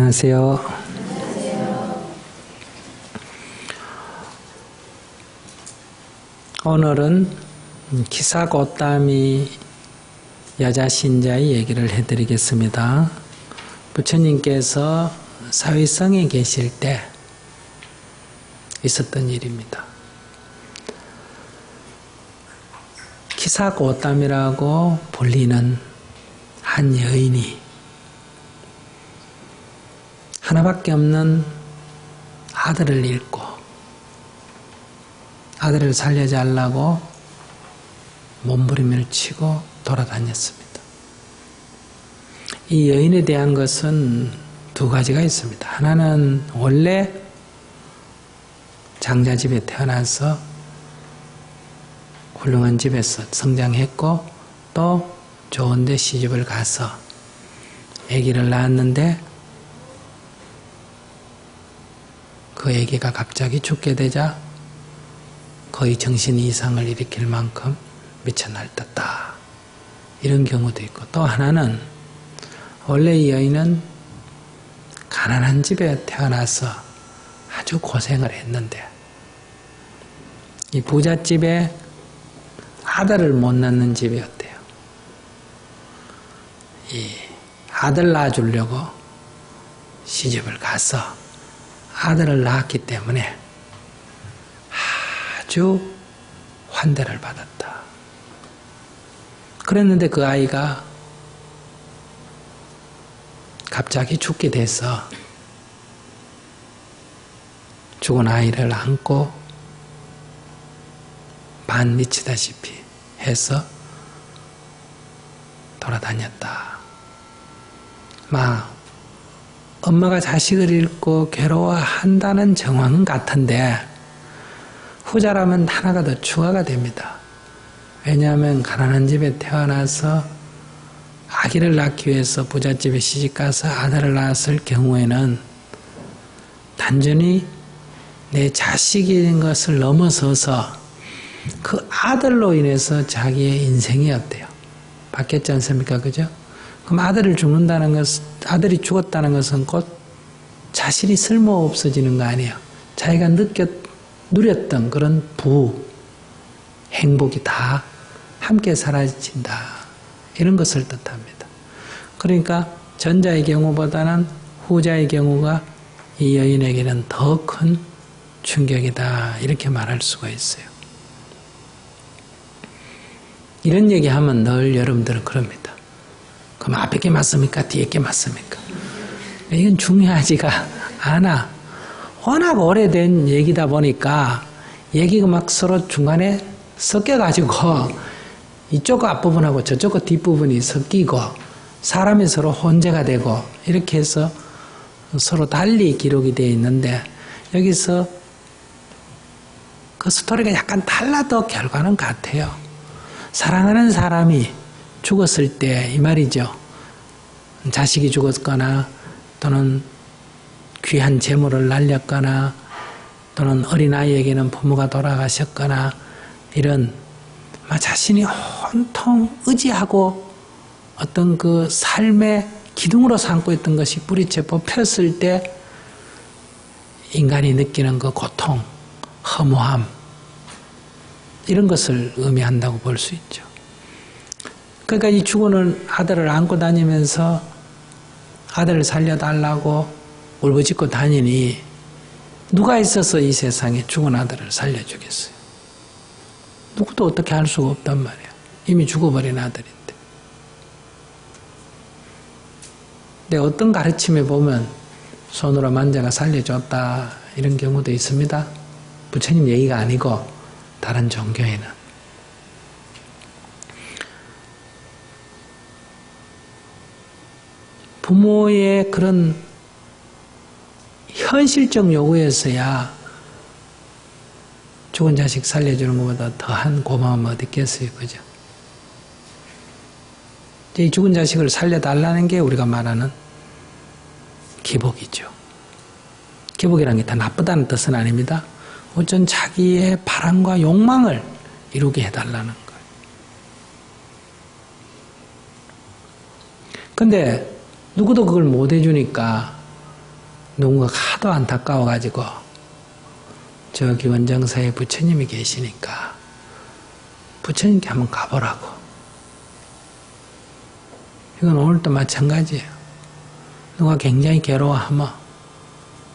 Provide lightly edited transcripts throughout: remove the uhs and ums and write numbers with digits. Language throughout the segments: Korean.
안녕하세요. 오늘은 기사곶담이 여자 신자의 얘기를 해드리겠습니다. 부처님께서 사위성에 계실 때 있었던 일입니다. 기사곶담이라고 불리는 한 여인이 하나밖에 없는 아들을 잃고 아들을 살려지 않으려고 몸부림을 치고 돌아다녔습니다. 이 여인에 대한 것은 두 가지가 있습니다. 하나는 원래 장자집에 태어나서 훌륭한 집에서 성장했고 또 좋은 데 시집을 가서 아기를 낳았는데 그 아기가 갑자기 죽게 되자 거의 정신 이상을 일으킬 만큼 미쳐 날뛰었다. 이런 경우도 있고, 또 하나는 원래 이 여인은 가난한 집에 태어나서 아주 고생을 했는데 이 부잣집에 아들을 못 낳는 집이었대요. 이 아들 낳아주려고 시집을 가서 아들을 낳았기 때문에 아주 환대를 받았다. 그랬는데 그 아이가 갑자기 죽게 돼서 죽은 아이를 안고 반 미치다시피 해서 돌아다녔다. 엄마가 자식을 잃고 괴로워한다는 정황은 같은데 후자라면 하나가 더 추가가 됩니다. 왜냐하면 가난한 집에 태어나서 아기를 낳기 위해서 부잣집에 시집가서 아들을 낳았을 경우에는 단순히 내 자식인 것을 넘어서서 그 아들로 인해서 자기의 인생이 어때요? 바뀌었지 않습니까? 그죠? 그럼 아들이 죽었다는 것은 곧 자신이 쓸모없어지는 거 아니에요. 자기가 누렸던 그런 행복이 다 함께 사라진다. 이런 것을 뜻합니다. 그러니까 전자의 경우보다는 후자의 경우가 이 여인에게는 더 큰 충격이다. 이렇게 말할 수가 있어요. 이런 얘기하면 늘 여러분들은 그럽니다. 그럼 앞에 게 맞습니까? 뒤에 게 맞습니까? 이건 중요하지가 않아. 워낙 오래된 얘기다 보니까 얘기가 막 서로 중간에 섞여가지고 이쪽 앞부분하고 저쪽 뒷부분이 섞이고 사람이 서로 혼재가 되고 이렇게 해서 서로 달리 기록이 되어 있는데 여기서 그 스토리가 약간 달라도 결과는 같아요. 사랑하는 사람이 죽었을 때 이 말이죠. 자식이 죽었거나 또는 귀한 재물을 날렸거나 또는 어린아이에게는 부모가 돌아가셨거나 이런 자신이 온통 의지하고 어떤 그 삶의 기둥으로 삼고 있던 것이 뿌리채 뽑혔을 때 인간이 느끼는 그 고통, 허무함 이런 것을 의미한다고 볼 수 있죠. 그러니까 이 죽은 아들을 안고 다니면서 아들을 살려달라고 울부짖고 다니니 누가 있어서 이 세상에 죽은 아들을 살려주겠어요? 누구도 어떻게 할 수가 없단 말이에요. 이미 죽어버린 아들인데. 근데 어떤 가르침에 보면 손으로 만져가 살려줬다 이런 경우도 있습니다. 부처님 얘기가 아니고 다른 종교에는. 부모의 그런 현실적 요구에서야 죽은 자식 살려주는 것보다 더한 고마움이 어디 있겠어요. 그죠? 이 죽은 자식을 살려달라는 게 우리가 말하는 기복이죠. 기복이라는 게 다 나쁘다는 뜻은 아닙니다. 어쩐 자기의 바람과 욕망을 이루게 해달라는 거예요. 근데 누구도 그걸 못 해주니까 누군가 하도 안타까워가지고 저기 원정사에 부처님이 계시니까 부처님께 한번 가보라고. 이건 오늘도 마찬가지예요. 누가 굉장히 괴로워하면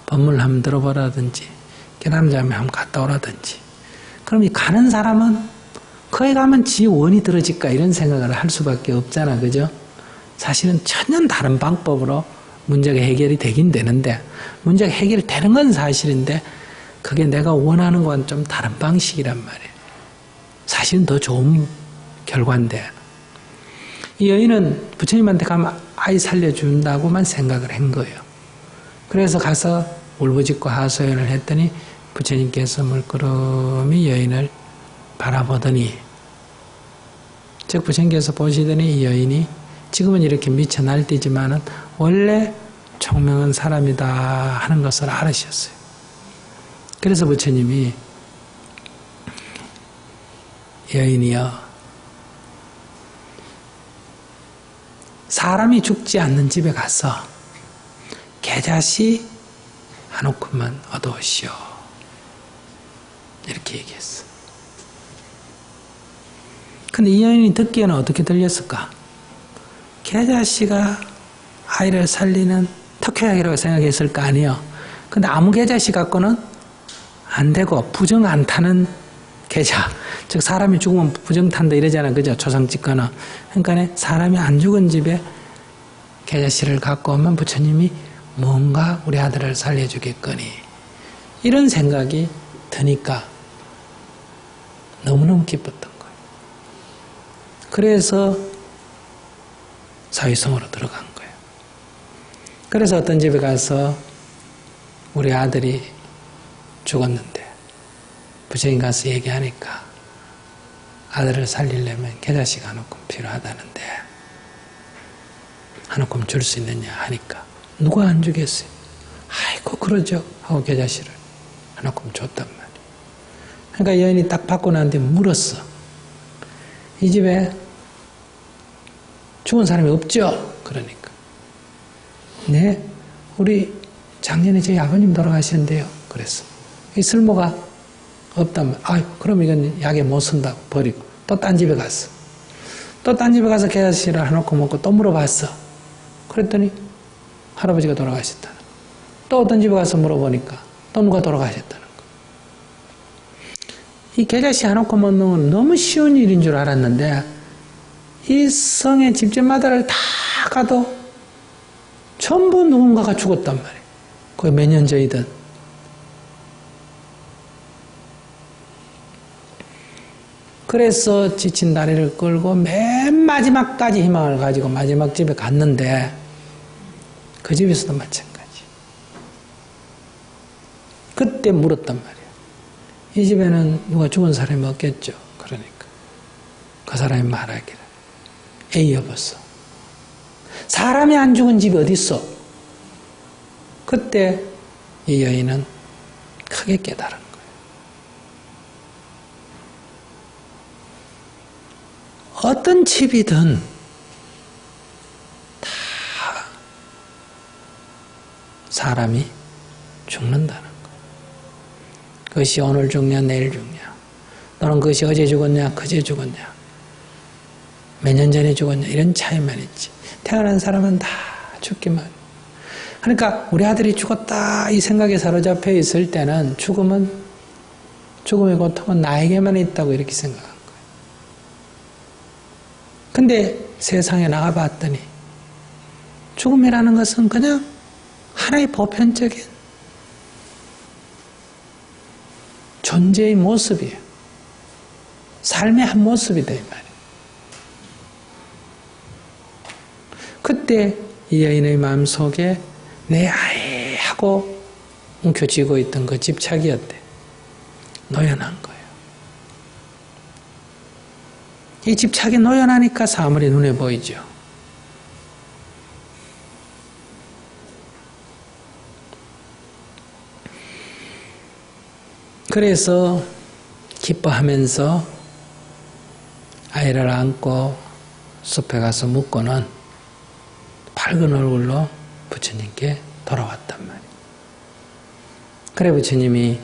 법문을 한번 들어보라든지 깨달음잠에 한번 갔다 오라든지, 그럼 이 가는 사람은 거기 가면 지 원이 들어질까 이런 생각을 할 수밖에 없잖아. 그죠? 사실은 전혀 다른 방법으로 문제가 해결이 되긴 되는데, 문제가 해결되는 건 사실인데 그게 내가 원하는 건 좀 다른 방식이란 말이에요. 사실은 더 좋은 결과인데, 이 여인은 부처님한테 가면 아이 살려준다고만 생각을 한 거예요. 그래서 가서 울부짖고 하소연을 했더니 부처님께서 물끄러미 여인을 바라보더니, 즉 부처님께서 보시더니 이 여인이 지금은 이렇게 미쳐 날뛰지만은 원래 총명한 사람이다 하는 것을 알으셨어요. 그래서 부처님이 여인이여, 사람이 죽지 않는 집에 가서 계자씨 한옥큼만 얻어오시오, 이렇게 얘기했어. 근데 이 여인이 듣기에는 어떻게 들렸을까? 계자씨가 아이를 살리는 특효약이라고 생각했을 거 아니에요. 근데 아무 계자씨 갖고는 안 되고, 부정 안 타는 계자, 즉 사람이 죽으면 부정 탄다 이러잖아요. 그죠? 조상집거는. 그러니까 사람이 안 죽은 집에 계자씨를 갖고 오면 부처님이 뭔가 우리 아들을 살려주겠거니, 이런 생각이 드니까 너무너무 기뻤던 거예요. 그래서 사위성으로 들어간 거예요. 그래서 어떤 집에 가서 우리 아들이 죽었는데 부처님 가서 얘기하니까 아들을 살리려면 계자씨가 한옥금 필요하다는데 한옥금 줄 수 있느냐 하니까 누가 안 주겠어요? 아이고 그러죠 하고 계자씨를 한옥금 줬단 말이에요. 그러니까 여인이 딱 받고 난 뒤에 물었어. 이 집에 죽은 사람이 없죠? 그러니까 네, 우리 작년에 저희 아버님 돌아가셨는데요. 그랬어. 이 쓸모가 없단 말이야. 아유, 그럼 이건 약에 못 쓴다고 버리고 또 딴 집에 갔어. 또 딴 집에 가서 계자씨를 해놓고 먹고 또 물어봤어. 그랬더니 할아버지가 돌아가셨다는 거. 또 어떤 집에 가서 물어보니까 또 누가 돌아가셨다는 거. 이 계자씨 해놓고 먹는 건 너무 쉬운 일인 줄 알았는데 이 성의 집집마다를 다 가도 전부 누군가가 죽었단 말이에요. 그게 몇 년 전이든. 그래서 지친 다리를 끌고 맨 마지막까지 희망을 가지고 마지막 집에 갔는데 그 집에서도 마찬가지. 그때 물었단 말이에요. 이 집에는 누가 죽은 사람이 없겠죠? 그러니까 그 사람이 말하기를 에이 여보소, 사람이 안 죽은 집이 어디 있어? 그때 이 여인은 크게 깨달은 거예요. 어떤 집이든 다 사람이 죽는다는 거예요. 그것이 오늘 죽냐 내일 죽냐, 또는 그것이 어제 죽었냐 그제 죽었냐 몇 년 전에 죽었냐 이런 차이만 있지, 태어난 사람은 다 죽기만. 그러니까 우리 아들이 죽었다 이 생각에 사로잡혀 있을 때는 죽음의 고통은 나에게만 있다고 이렇게 생각한 거예요. 근데 세상에 나가봤더니 죽음이라는 것은 그냥 하나의 보편적인 존재의 모습이에요. 삶의 한 모습이다 이 말이에요. 그때 이 여인의 마음속에 내 아이 하고 움켜쥐고 있던 그 집착이었대. 노연한 거예요. 이 집착이 노연하니까 사물이 눈에 보이죠. 그래서 기뻐하면서 아이를 안고 숲에 가서 묵고는 밝은 얼굴로 부처님께 돌아왔단 말이에요. 그래 부처님이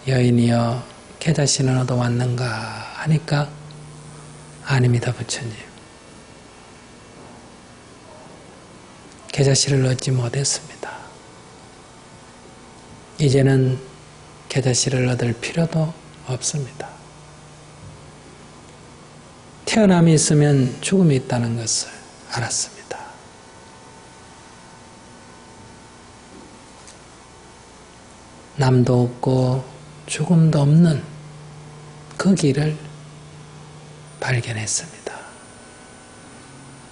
여인이여 계자씨는 얻어 왔는가 하니까 아닙니다 부처님. 계자씨를 얻지 못했습니다. 이제는 계자씨를 얻을 필요도 없습니다. 태어남이 있으면 죽음이 있다는 것을 알았습니다. 남도 없고 죽음도 없는 그 길을 발견했습니다.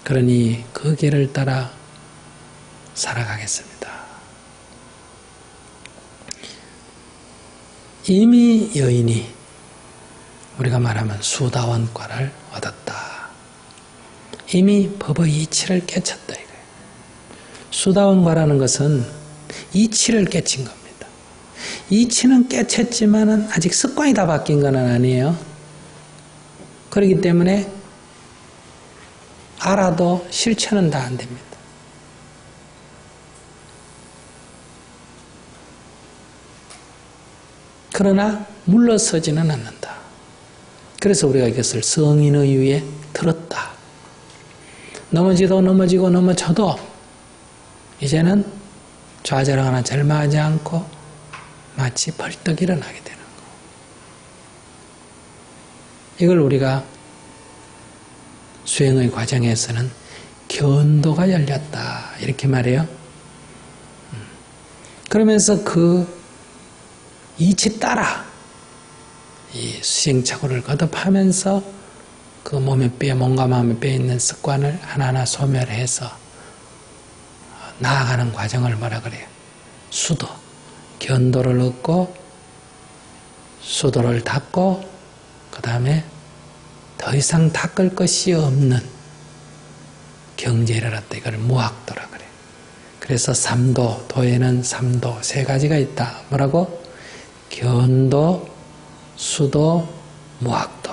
그러니 그 길을 따라 살아가겠습니다. 이미 여인이 우리가 말하면 수다원과를 얻었다. 이미 법의 이치를 깨쳤다 이거예요. 수다원과라는 것은 이치를 깨친 겁니다. 이치는 깨쳤지만은 아직 습관이 다 바뀐 건 아니에요. 그렇기 때문에 알아도 실천은 다 안 됩니다. 그러나 물러서지는 않는다. 그래서 우리가 이것을 성인의 위에 들었다. 넘어지도 넘어지고 넘어져도 이제는 좌절하거나 절망하지 않고 마치 벌떡 일어나게 되는 거. 이걸 우리가 수행의 과정에서는 견도가 열렸다 이렇게 말해요. 그러면서 그 이치 따라 이 수행착오를 거듭하면서 그 몸과 마음에 빼있는 습관을 하나하나 소멸해서 나아가는 과정을 뭐라 그래요? 수도. 견도를 얻고 수도를 닦고 그 다음에 더 이상 닦을 것이 없는 경지에 이르렀다. 이걸 무학도라 그래요. 그래서 삼도, 도에는 삼도 세 가지가 있다. 뭐라고? 견도, 수도, 무학도.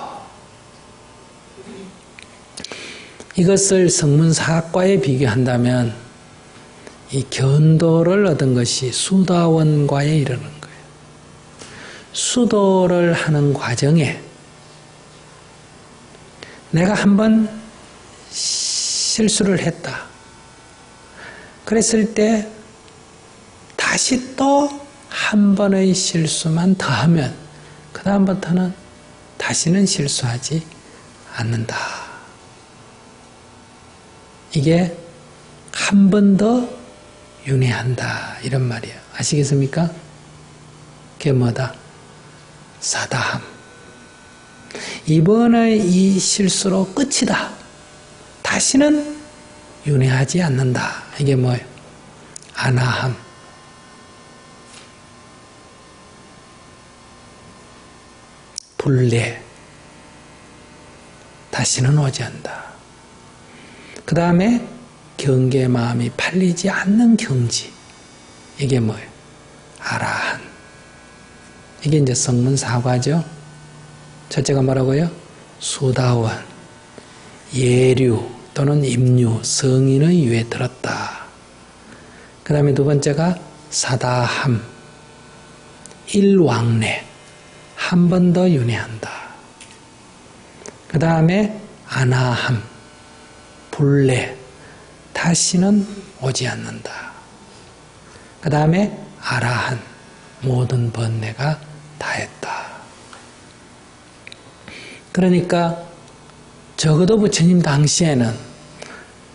이것을 성문사학과에 비교한다면 이 견도를 얻은 것이 수다원과에 이르는 거예요. 수도를 하는 과정에 내가 한번 실수를 했다. 그랬을 때 다시 또 한 번의 실수만 더하면 그 다음부터는 다시는 실수하지 않는다. 이게 한 번 더 윤회한다 이런 말이에요. 아시겠습니까? 그게 뭐다? 사다함. 이번의 이 실수로 끝이다. 다시는 윤회하지 않는다. 이게 뭐예요? 안하함. 불례. 다시는 오지 않는다. 그 다음에 경계의 마음이 팔리지 않는 경지. 이게 뭐예요? 아라한. 이게 이제 성문사과죠. 첫째가 뭐라고요? 수다원, 예류 또는 임류, 성인의 위에 들었다. 그 다음에 두 번째가 사다함, 일왕래, 한 번 더 윤회한다. 그 다음에 안하함, 불례, 다시는 오지 않는다. 그 다음에 아라한, 모든 번뇌가 다했다. 그러니까 적어도 부처님 당시에는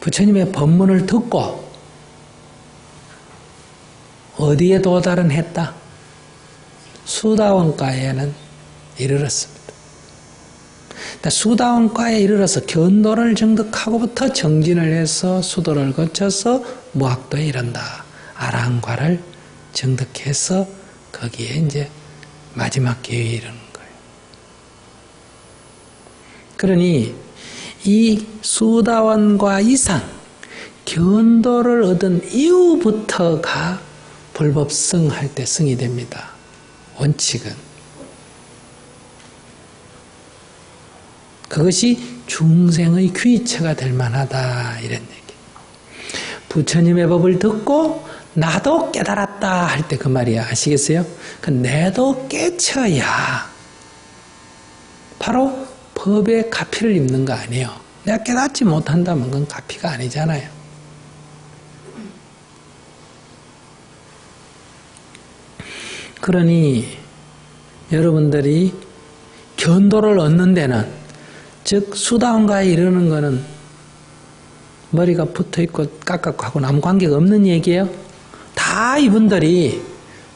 부처님의 법문을 듣고 어디에 도달은 했다? 수다원가에는 이르렀습니다. 수다원가에 이르러서 견도를 정득하고부터 정진을 해서 수도를 거쳐서 무학도에 이른다. 아라한과를 정득해서 거기에 이제 마지막 기회에 이르는 거예요. 그러니 이 수다원과 이상 견도를 얻은 이후부터가 불법성 할 때 성이 됩니다. 원칙은. 그것이 중생의 귀처가 될 만하다 이런 얘기. 부처님의 법을 듣고 나도 깨달았다 할 때 그 말이야. 아시겠어요? 그 내도 깨쳐야 바로 법의 가피를 입는 거 아니에요. 내가 깨닫지 못한다면 그건 가피가 아니잖아요. 그러니 여러분들이 견도를 얻는 데는, 즉 수다원가에 이르는 거는 머리가 붙어있고 깍깍하고 아무 관계가 없는 얘기예요. 다 이분들이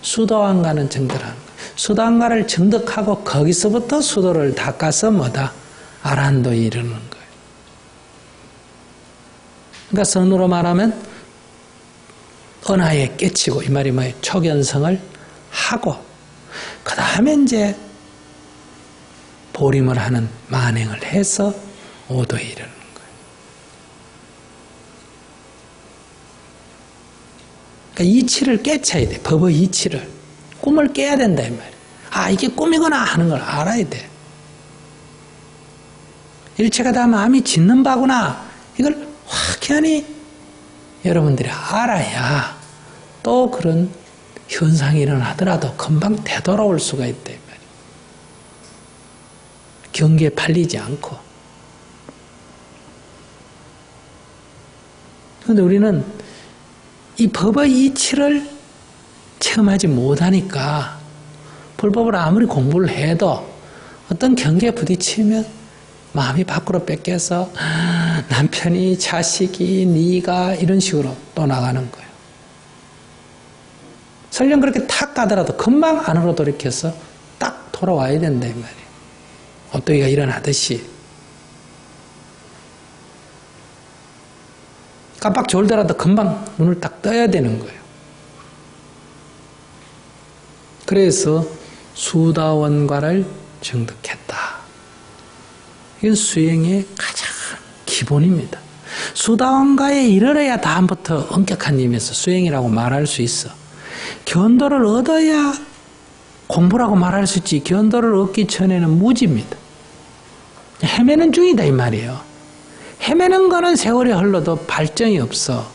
수도원가는 정득하는 거예요. 수도원가를 정득하고 거기서부터 수도를 닦아서 뭐다? 아란도에 이르는 거예요. 그러니까 선으로 말하면 언하에 깨치고, 이 말이 뭐예요? 초견성을 하고 그 다음에 이제 보림을 하는 만행을 해서 오도에 이르는 거예요. 그러니까 이치를 깨쳐야 돼. 법의 이치를. 꿈을 깨야 된다 이 말이에요. 아, 이게 꿈이구나 하는 걸 알아야 돼. 일체가 다 마음이 짓는 바구나, 이걸 확연히 여러분들이 알아야 또 그런 현상이 일어나더라도 금방 되돌아올 수가 있다 이 말이에요. 경계에 팔리지 않고. 그런데 우리는 이 법의 이치를 체험하지 못하니까 불법을 아무리 공부를 해도 어떤 경계에 부딪히면 마음이 밖으로 뺏겨서 남편이, 자식이, 네가 이런 식으로 또 나가는 거예요. 설령 그렇게 탁 가더라도 금방 안으로 돌이켜서 딱 돌아와야 된다 이 말이에요. 오뚜기가 일어나듯이. 깜빡 졸더라도 금방 눈을 딱 떠야 되는 거예요. 그래서 수다원과를 정득했다. 이건 수행의 가장 기본입니다. 수다원과에 이르러야 다음부터 엄격한 의미에서 수행이라고 말할 수 있어. 견도를 얻어야 공부라고 말할 수 있지, 견도를 얻기 전에는 무지입니다. 헤매는 중이다 이 말이에요. 헤매는 거는 세월이 흘러도 발전이 없어.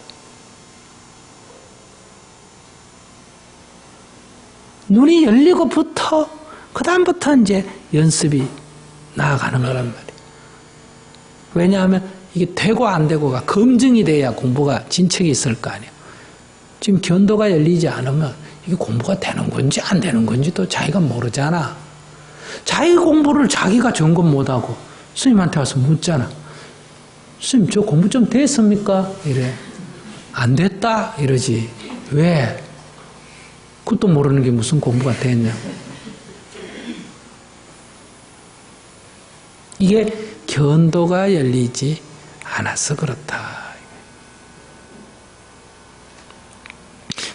눈이 열리고부터 그 다음부터 이제 연습이 나아가는 거란 말이에요. 왜냐하면 이게 되고 안 되고가 검증이 돼야 공부가 진척이 있을 거 아니에요. 지금 견도가 열리지 않으면 이게 공부가 되는 건지 안 되는 건지도 자기가 모르잖아. 자기 공부를 자기가 점검 못하고 스님한테 와서 묻잖아. 스님, 저 공부 좀 됐습니까? 이래. 안 됐다? 이러지. 왜? 그것도 모르는 게 무슨 공부가 됐냐. 이게 견도가 열리지 않아서 그렇다.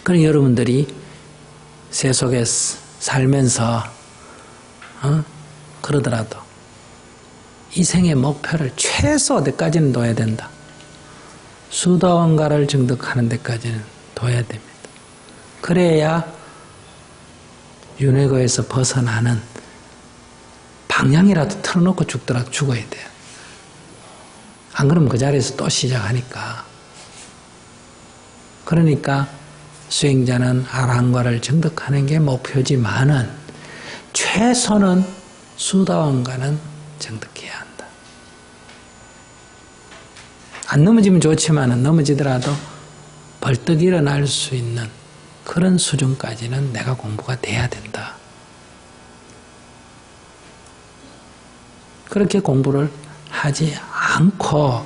그럼 여러분들이 세속에 살면서 그러더라도 이 생의 목표를 최소 어디까지는 둬야 된다. 수다원가를 정득하는 데까지는 둬야 됩니다. 그래야 윤회거에서 벗어나는 방향이라도 틀어놓고 죽더라도 죽어야 돼요. 안 그러면 그 자리에서 또 시작하니까. 그러니까 수행자는 아랑과를 정득하는 게 목표지만은 최소는 수다원가는 정득해야 한다. 안 넘어지면 좋지만은 넘어지더라도 벌떡 일어날 수 있는 그런 수준까지는 내가 공부가 돼야 된다. 그렇게 공부를 하지 않고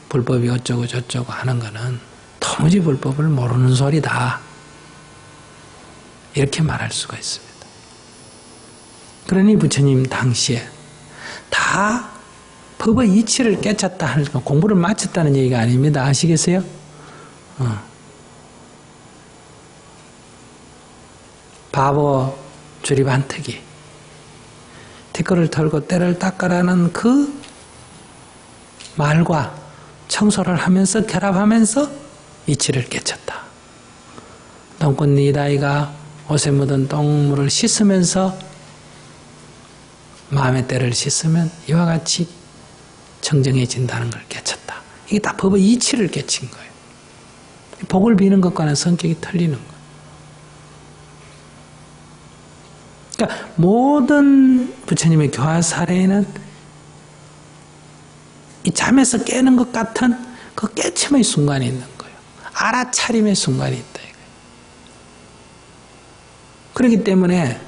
불법이 어쩌고 저쩌고 하는 거는 도무지 불법을 모르는 소리다. 이렇게 말할 수가 있습니다. 그러니 부처님 당시에 다 법의 이치를 깨쳤다 하니까 공부를 마쳤다는 얘기가 아닙니다. 아시겠어요? 바보 주립안특이 티끌을 털고 때를 닦으라는 그 말과 청소를 하면서 결합하면서 이치를 깨쳤다. 똥꽃 니다이가 옷에 묻은 똥물을 씻으면서 마음의 때를 씻으면 이와 같이 청정해진다는 걸 깨쳤다. 이게 다 법의 이치를 깨친 거예요. 복을 비는 것과는 성격이 틀리는 거예요. 그러니까 모든 부처님의 교화 사례에는 이 잠에서 깨는 것 같은 그 깨침의 순간이 있는 거예요. 알아차림의 순간이 있다. 그렇기 때문에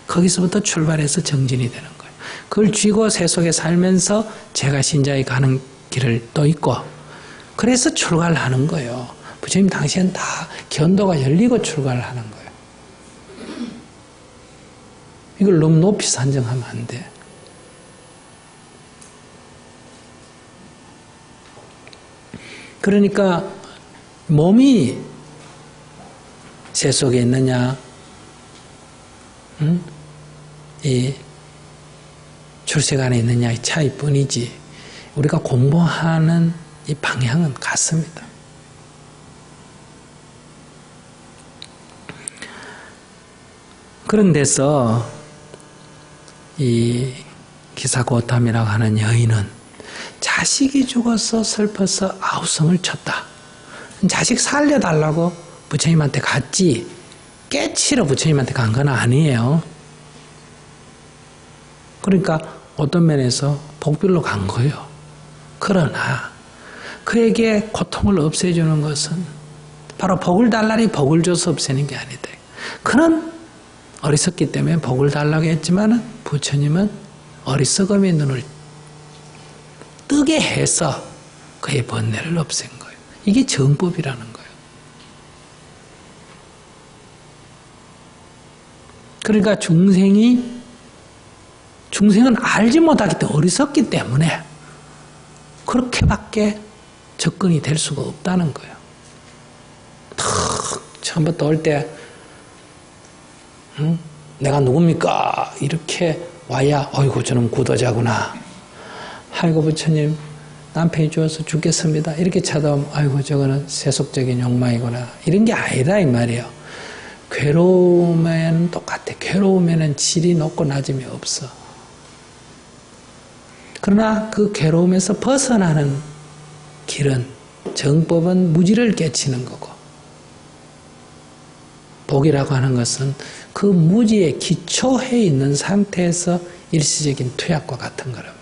거기서부터 출발해서 정진이 되는 거예요. 그걸 쥐고 세속에 살면서 제가 신자에 가는 길을 또 있고, 그래서 출가를 하는 거예요. 부처님 당시엔 다 견도가 열리고 출가를 하는 거예요. 이걸 너무 높이 산정하면 안 돼. 그러니까 몸이 세속에 있느냐, 이 출세관에 있느냐의 차이뿐이지 우리가 공부하는 이 방향은 같습니다. 그런 데서 이 기사고탐이라고 하는 여인은 자식이 죽어서 슬퍼서 아우성을 쳤다. 자식 살려달라고 부처님한테 갔지 깨치러 부처님한테 간 건 아니에요. 그러니까 어떤 면에서 복빌로 간 거예요. 그러나 그에게 고통을 없애주는 것은 바로 복을 달라니 복을 줘서 없애는 게 아니다. 그는 어리석기 때문에 복을 달라고 했지만 부처님은 어리석음의 눈을 뜨게 해서 그의 번뇌를 없앤 거예요. 이게 정법이라는 거예요. 그러니까 중생은 알지 못하기 때문에 어리석기 때문에 그렇게밖에 접근이 될 수가 없다는 거예요. 처음부터 올 때 내가 누굽니까? 이렇게 와야 어이구 저는 구도자구나. 아이고 부처님 남편이 죽어서 죽겠습니다. 이렇게 쳐다보면 아이고 저거는 세속적인 욕망이구나. 이런 게 아니라 이 말이에요. 괴로움에는 똑같아. 괴로움에는 질이 높고 낮음이 없어. 그러나 그 괴로움에서 벗어나는 길은 정법은 무지를 깨치는 거고 복이라고 하는 것은 그 무지에 기초해 있는 상태에서 일시적인 투약과 같은 거라고요.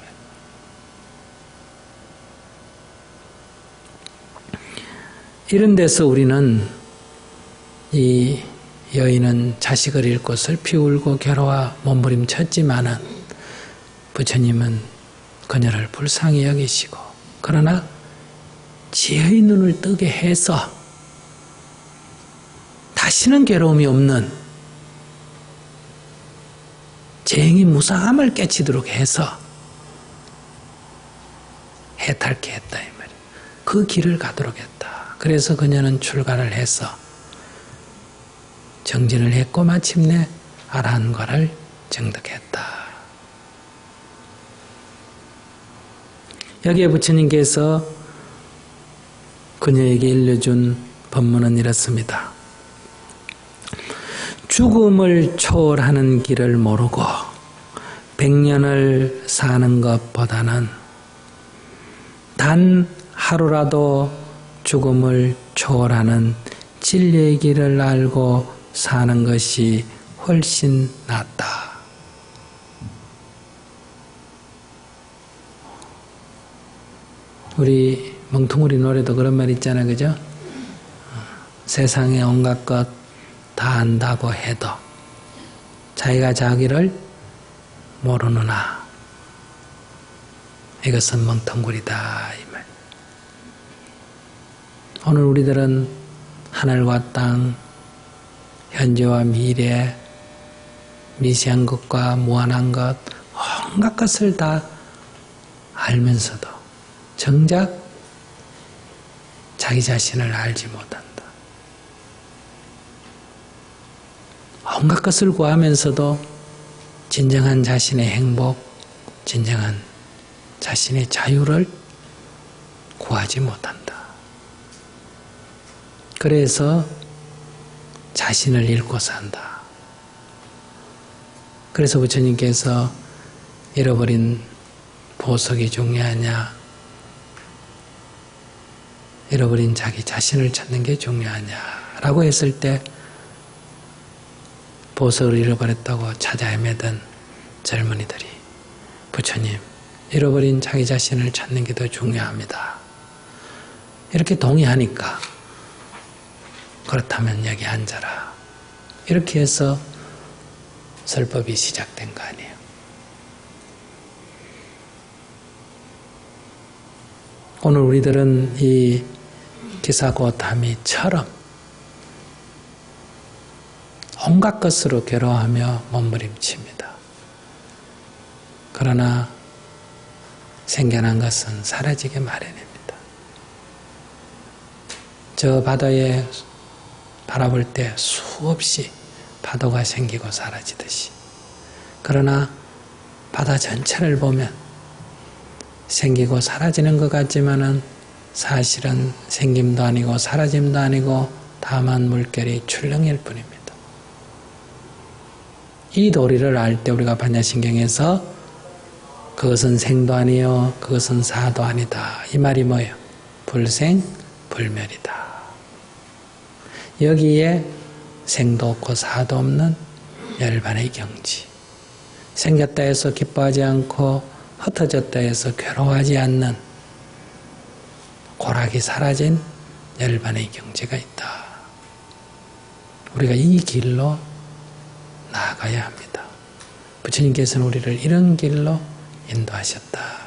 이런 데서 우리는 이 여인은 자식을 잃고 슬피 울고 괴로워 몸부림쳤지만은 부처님은 그녀를 불쌍히 여기시고 그러나 지혜의 눈을 뜨게 해서 다시는 괴로움이 없는 재행이 무상함을 깨치도록 해서 해탈케 했다 이 말이에요. 그 길을 가도록 했다. 그래서 그녀는 출가를 해서 정진을 했고 마침내 아라한과를 정득했다. 여기에 부처님께서 그녀에게 일러준 법문은 이렇습니다. 죽음을 초월하는 길을 모르고 100년을 사는 것보다는 단 하루라도 죽음을 초월하는 진리의 길을 알고 사는 것이 훨씬 낫다. 우리 멍텅구리 노래도 그런 말 있잖아요. 그죠? 세상에 온갖 것 다 안다고 해도 자기가 자기를 모르느나 이것은 멍텅구리다 이 말. 오늘 우리들은 하늘과 땅, 현재와 미래, 미세한 것과 무한한 것, 온갖 것을 다 알면서도 정작 자기 자신을 알지 못한다. 온갖 것을 구하면서도 진정한 자신의 행복, 진정한 자신의 자유를 구하지 못한다. 그래서 자신을 잃고 산다. 그래서 부처님께서 잃어버린 보석이 중요하냐, 잃어버린 자기 자신을 찾는 게 중요하냐라고 했을 때 보석을 잃어버렸다고 찾아 헤매던 젊은이들이 부처님, 잃어버린 자기 자신을 찾는 게 더 중요합니다. 이렇게 동의하니까 그렇다면 여기 앉아라. 이렇게 해서 설법이 시작된 거 아니에요. 오늘 우리들은 이 기사고타미처럼 온갖 것으로 괴로워하며 몸부림칩니다. 그러나 생겨난 것은 사라지게 마련입니다. 저 바다에 바라볼 때 수없이 파도가 생기고 사라지듯이, 그러나 바다 전체를 보면 생기고 사라지는 것 같지만은 사실은 생김도 아니고 사라짐도 아니고 다만 물결이 출렁일 뿐입니다. 이 도리를 알 때 우리가 반야신경에서 그것은 생도 아니요 그것은 사도 아니다, 이 말이 뭐예요? 불생 불멸이다. 여기에 생도 없고 사도 없는 열반의 경지, 생겼다 해서 기뻐하지 않고 흩어졌다 해서 괴로워하지 않는 고락이 사라진 열반의 경지가 있다. 우리가 이 길로 나아가야 합니다. 부처님께서는 우리를 이런 길로 인도하셨다.